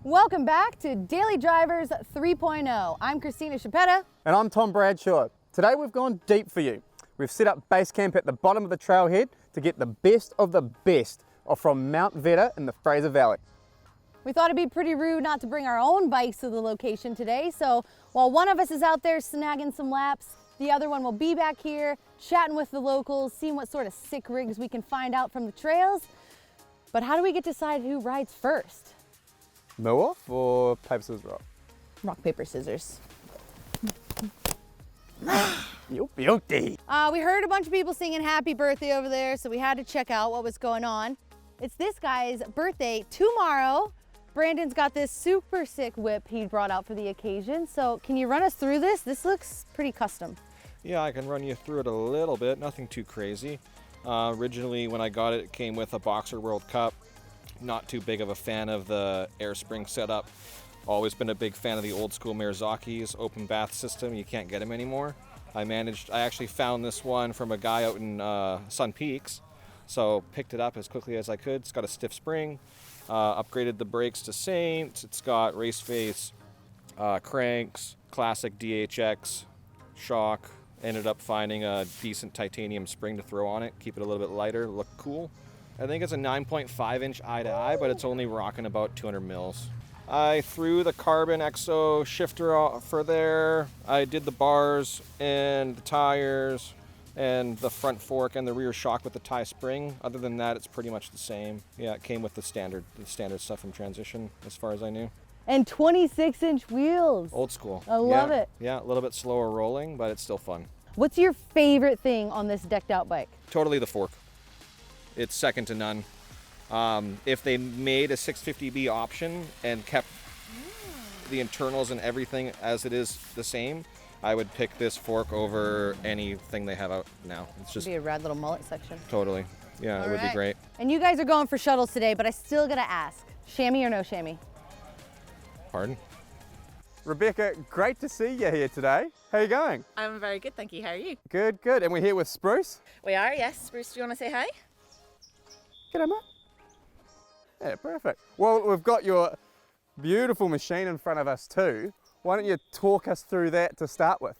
Welcome back to Daily Drivers 3.0. I'm Christina Chapetta. And I'm Tom Bradshaw. Today we've gone deep for you. We've set up base camp at the bottom of the trailhead to get the best of the best from Mount Vetter in the Fraser Valley. We thought it'd be pretty rude not to bring our own bikes to the location today, so while one of us is out there snagging some laps, the other one will be back here chatting with the locals, seeing what sort of sick rigs we can find out from the trails. But how do we get to decide who rides first? Mill off or paper, scissors, rock? Rock, paper, scissors. You beauty. We heard a bunch of people singing happy birthday over there, so we had to check out what was going on. It's this guy's birthday tomorrow. Brandon's got this super sick whip he brought out for the occasion. So can you run us through this? This looks pretty custom. Yeah, I can run you through it a little bit, nothing too crazy. Originally when I got it, it came with a Boxer World Cup. Not too big of a fan of the air spring setup. Always been a big fan of the old school Mirazaki's open bath system. You can't get them anymore. I actually found this one from a guy out in Sun Peaks. So picked it up as quickly as I could. It's got a stiff spring. Upgraded the brakes to Saint. It's got race face, cranks, classic DHX, shock. Ended up finding a decent titanium spring to throw on it, keep it a little bit lighter, look cool. I think it's a 9.5 inch eye to eye, but it's only rocking about 200 mils. I threw the carbon exo shifter for there. I did the bars and the tires and the front fork and the rear shock with the tie spring. Other than that, it's pretty much the same. Yeah, it came with the standard stuff from Transition, as far as I knew. And 26-inch wheels. Old school. I love it. Yeah, a little bit slower rolling, but it's still fun. What's your favorite thing on this decked out bike? Totally the fork. It's second to none. If they made a 650B option and kept the internals and everything as it is the same, I would pick this fork over anything they have out now. It's just It'd be a rad little mullet section. Totally. Yeah, it would be great. And you guys are going for shuttles today, but I still gotta ask, chamois or no chamois? Pardon? Rebecca, great to see you here today. How you going? I'm very good, thank you. How are you? Good, good. And we're here with Spruce. We are, yes. Bruce, do you want to say hi? G'day, mate. Yeah, perfect. Well, we've got your beautiful machine in front of us too. Why don't you talk us through that to start with?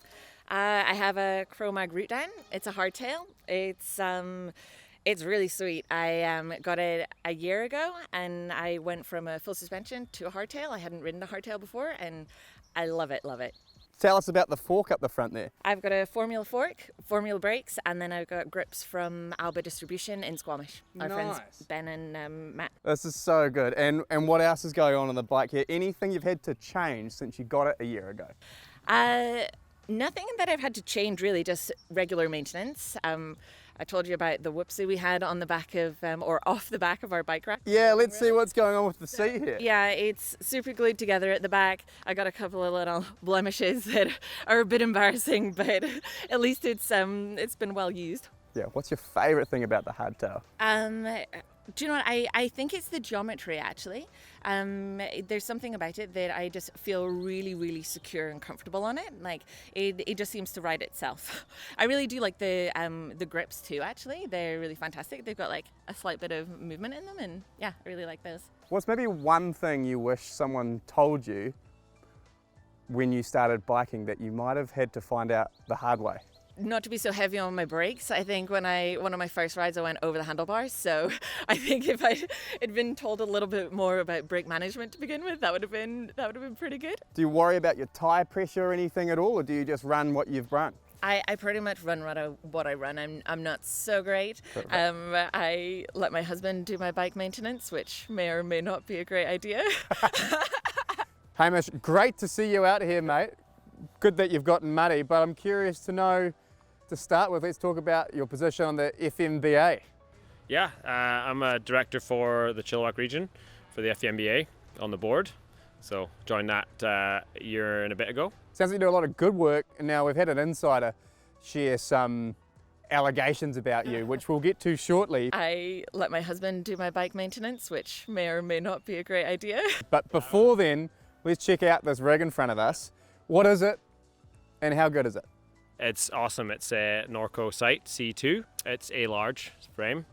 I have a Chromag root down. It's a hardtail. It's really sweet. I got it a year ago, and I went from a full suspension to a hardtail. I hadn't ridden a hardtail before, and I love it, love it. Tell us about the fork up the front there. I've got a Formula fork, Formula brakes, and then I've got grips from Alba Distribution in Squamish. Our friends Ben and Matt. This is so good. And what else is going on the bike here? Anything you've had to change since you got it a year ago? Nothing that I've had to change really, just regular maintenance. I told you about the whoopsie we had on the back of, or off the back of our bike rack. Yeah, let's see what's going on with the seat here. Yeah, it's super glued together at the back. I got a couple of little blemishes that are a bit embarrassing, but at least it's been well used. Yeah, what's your favourite thing about the hardtail? Do you know what? I think it's the geometry, actually. There's something about it that I just feel really, really secure and comfortable on it. Like, it just seems to ride itself. I really do like the grips too, actually. They're really fantastic. They've got like a slight bit of movement in them, and yeah, I really like those. What's maybe one thing you wish someone told you when you started biking that you might have had to find out the hard way? Not to be so heavy on my brakes. I think one of my first rides I went over the handlebars, so I think if I had been told a little bit more about brake management to begin with, that would have been pretty good. Do you worry about your tyre pressure or anything at all, or do you just run what you've run? I pretty much run what I run. I'm not so great. I let my husband do my bike maintenance, which may or may not be a great idea. Hamish, great to see you out here, mate. Good that you've gotten muddy, but I'm curious to know, to start with, let's talk about your position on the FMBA. Yeah, I'm a director for the Chilliwack region for the FMBA on the board. So joined that a year and a bit ago. Sounds like you do a lot of good work, and now we've had an insider share some allegations about you, which we'll get to shortly. I let my husband do my bike maintenance, which may or may not be a great idea. But before then, let's check out this rig in front of us. What is it, and how good is it? It's awesome. It's a Norco Sight C2. It's a large frame,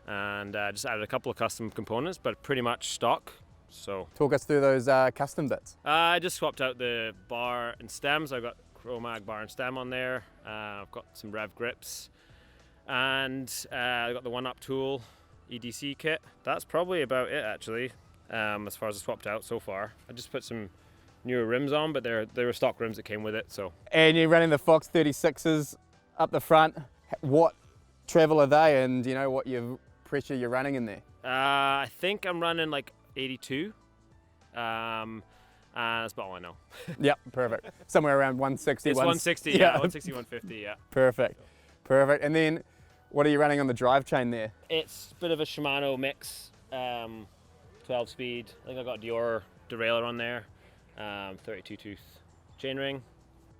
and just added a couple of custom components, but pretty much stock So Talk us through those custom bits. I just swapped out the bar and stems. I've got Chromag bar and stem on there. I've got some Rev grips, and I got the One Up Tool EDC kit. That's probably about it actually, as far as I swapped out so far. I just put some newer rims on, but they were stock rims that came with it. So And you're running the Fox 36s up the front. What travel are they, and you know what your pressure you're running in there? I think I'm running like 82. And that's about all I know. Yep, perfect. Somewhere around 160. It's 160, yeah, 160, 150, yeah. Perfect, perfect. And then what are you running on the drive chain there? It's a bit of a Shimano mix, 12 speed. I think I got Dior derailleur on there, 32 tooth chainring.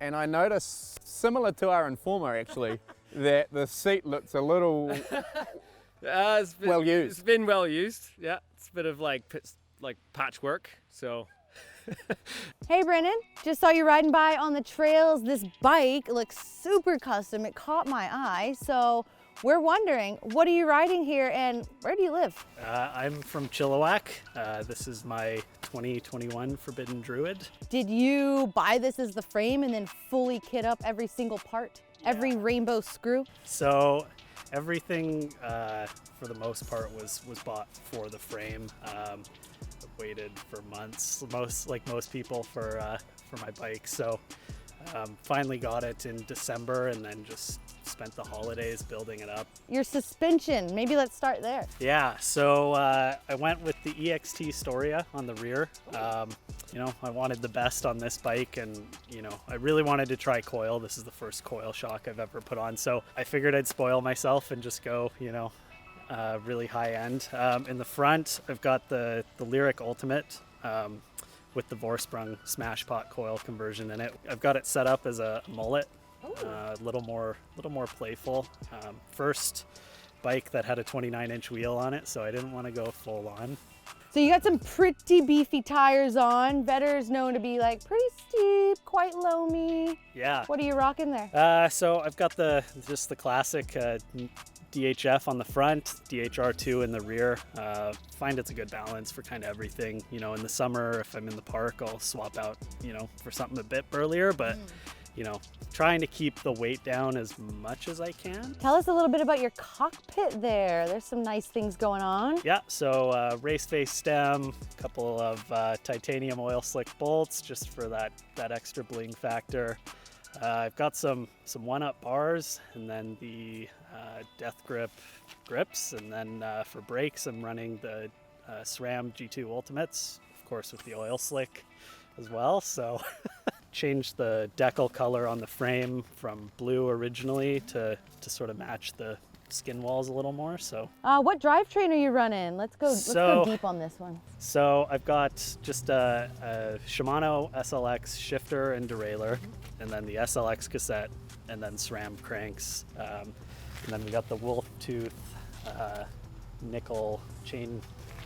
And I noticed, similar to our Informer actually, that the seat looks a little well used. It's been well used, yeah. It's a bit of like patchwork, so. Hey Brennan, just saw you riding by on the trails. This bike looks super custom. It caught my eye. So we're wondering, what are you riding here and where do you live? I'm from Chilliwack. This is my 2021 Forbidden Druid. Did you buy this as the frame and then fully kit up every single part? Every rainbow screw? So everything, for the most part, was bought for the frame. Waited for months, like most people, for my bike. So finally got it in December, and then just spent the holidays building it up. Your suspension, maybe let's start there. Yeah, so I went with the EXT Storia on the rear. You know, I wanted the best on this bike, and you know, I really wanted to try coil. This is the first coil shock I've ever put on, so I figured I'd spoil myself and just go, you know, really high end. In the front, I've got the Lyric Ultimate with the Vorsprung Smash Pot coil conversion in it. I've got it set up as a mullet, a little more playful. First bike that had a 29-inch wheel on it, so I didn't want to go full on. So you got some pretty beefy tires on. Vetter's known to be like pretty steep, quite loamy. Yeah. What are you rocking there? So I've got just the classic DHF on the front, DHR2 in the rear. Find it's a good balance for kind of everything. You know, in the summer, if I'm in the park, I'll swap out, you know, for something a bit burlier, but you know, trying to keep the weight down as much as I can. Tell us a little bit about your cockpit there. There's some nice things going on. Yeah, so race face stem, a couple of titanium oil slick bolts just for that extra bling factor. I've got some one-up bars, and then the Death Grip grips, and then for brakes I'm running the SRAM G2 Ultimates, of course with the oil slick as well. So changed the decal color on the frame from blue originally to sort of match the skin walls a little more. So What drivetrain are you running? Let's go deep on this one. So I've got just a Shimano SLX shifter and derailleur, and then the SLX cassette, and then SRAM cranks. And then we got the Wolf Tooth nickel chain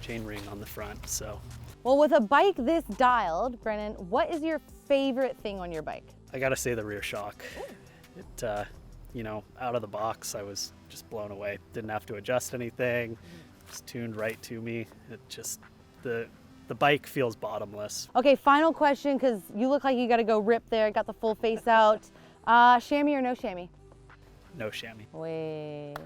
ring on the front. So Well, with a bike this dialed, Brennan, what is your favorite thing on your bike? I gotta say the rear shock. It, you know, out of the box, I was just blown away. Didn't have to adjust anything. It's tuned right to me. It just, the bike feels bottomless. Okay, final question, because you look like you got to go rip there. Got the full face out. Chamois or no chamois? No chamois. Wait.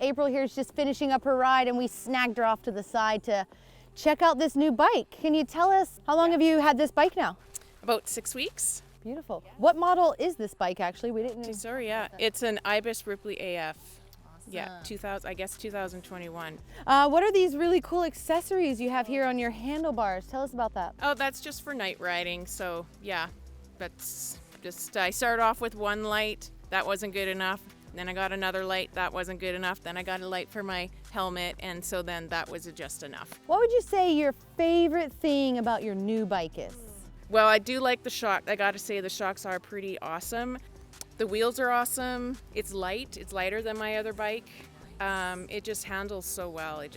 April here is just finishing up her ride, and we snagged her off to the side to check out this new bike. Can you tell us, how long have you had this bike now? About 6 weeks. Beautiful. What model is this bike actually? We didn't know. Sorry, yeah. It's an Ibis Ripley AF. Yeah, 2021. What are these really cool accessories you have here on your handlebars? Tell us about that. Oh, that's just for night riding. So yeah, that's just, I started off with one light. That wasn't good enough. Then I got another light. That wasn't good enough. Then I got a light for my helmet. And so then that was just enough. What would you say your favorite thing about your new bike is? Well, I do like the shock. I got to say the shocks are pretty awesome. The wheels are awesome. It's light. It's lighter than my other bike. It just handles so well. It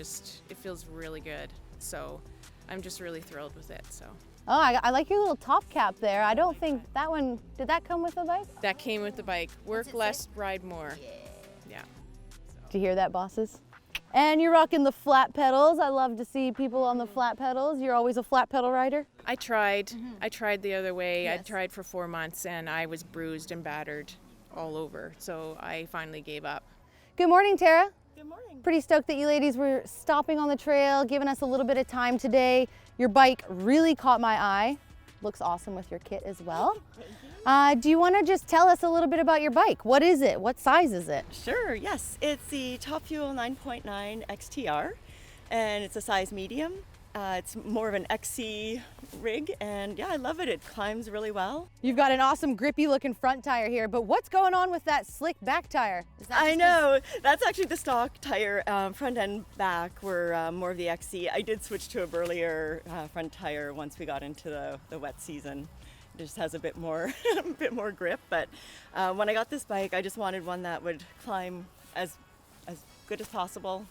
feels really good. So I'm just really thrilled with it. So. Oh, I like your little top cap there. I don't think that one, did that come with the bike? That came with the bike. Work less, ride more. Yeah. Did you hear that, bosses? And you're rocking the flat pedals. I love to see people on the flat pedals. You're always a flat pedal rider? I tried. I tried the other way. I Yes. tried for 4 months and I was bruised and battered all over. So I finally gave up. Good morning, Tara. Good morning. Pretty stoked that you ladies were stopping on the trail, giving us a little bit of time today. Your bike really caught my eye. Looks awesome with your kit as well. Do you want to just tell us a little bit about your bike? What is it? What size is it? Sure, yes. It's the Top Fuel 9.9 XTR, and it's a size medium. It's more of an XC rig, and yeah, I love it. It climbs really well. You've got an awesome grippy looking front tire here, but what's going on with that slick back tire? Is that I just know. That's actually the stock tire. Front and back were more of the XC. I did switch to a burlier front tire once we got into the wet season. It just has a bit more, a bit more grip. But when I got this bike, I just wanted one that would climb as good as possible.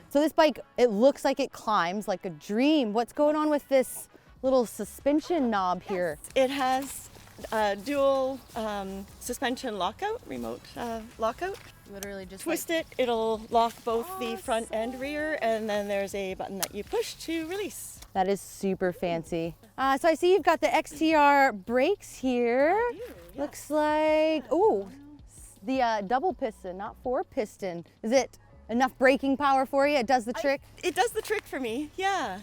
So this bike, it looks like it climbs like a dream. What's going on with this little suspension knob here? It has dual suspension lockout, remote lockout. Literally just Twist it, it'll lock both the front and rear, and then there's a button that you push to release. That is super fancy. So I see you've got the XTR brakes here. Looks like, ooh, the double piston, not 4-piston. Is it enough braking power for you? It does the trick? It does the trick for me, yeah.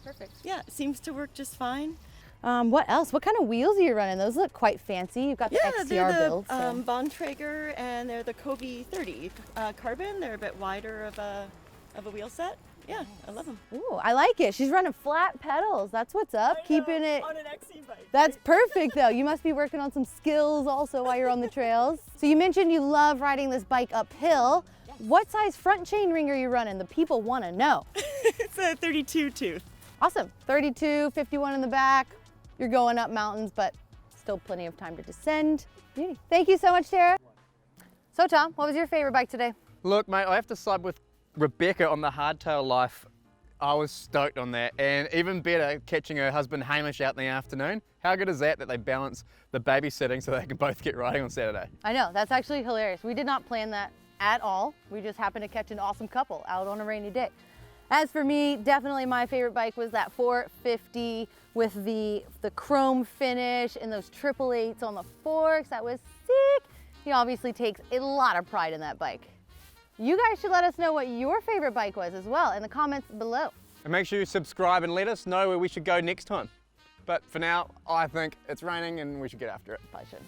Perfect. Yeah, it seems to work just fine. What else? What kind of wheels are you running? Those look quite fancy. You've got the Yeah, XTR they're the build. So. Bontrager, and they're the Covey 30 carbon. They're a bit wider of a wheel set. Yeah, I love them. Ooh, I like it. She's running flat pedals. That's what's up. Keeping it. on an XC bike. That's perfect though. You must be working on some skills also while you're on the trails. So you mentioned you love riding this bike uphill. What size front chain ring are you running? The people want to know. It's a 32 tooth. Awesome. 32, 51 in the back. You're going up mountains, but still plenty of time to descend. Beauty. Thank you so much, Tara. So Tom, what was your favorite bike today? Look, mate, I have to side with Rebecca on the Hardtail Life. I was stoked on that, and even better, catching her husband Hamish out in the afternoon. How good is that they balance the babysitting so they can both get riding on Saturday? I know, that's actually hilarious. We did not plan that at all. We just happened to catch an awesome couple out on a rainy day. As for me, definitely my favorite bike was that 450 with the chrome finish and those 888s on the forks. That was sick. He obviously takes a lot of pride in that bike. You guys should let us know what your favorite bike was as well in the comments below. And make sure you subscribe and let us know where we should go next time. But for now, I think it's raining and we should get after it. Bye, Shin.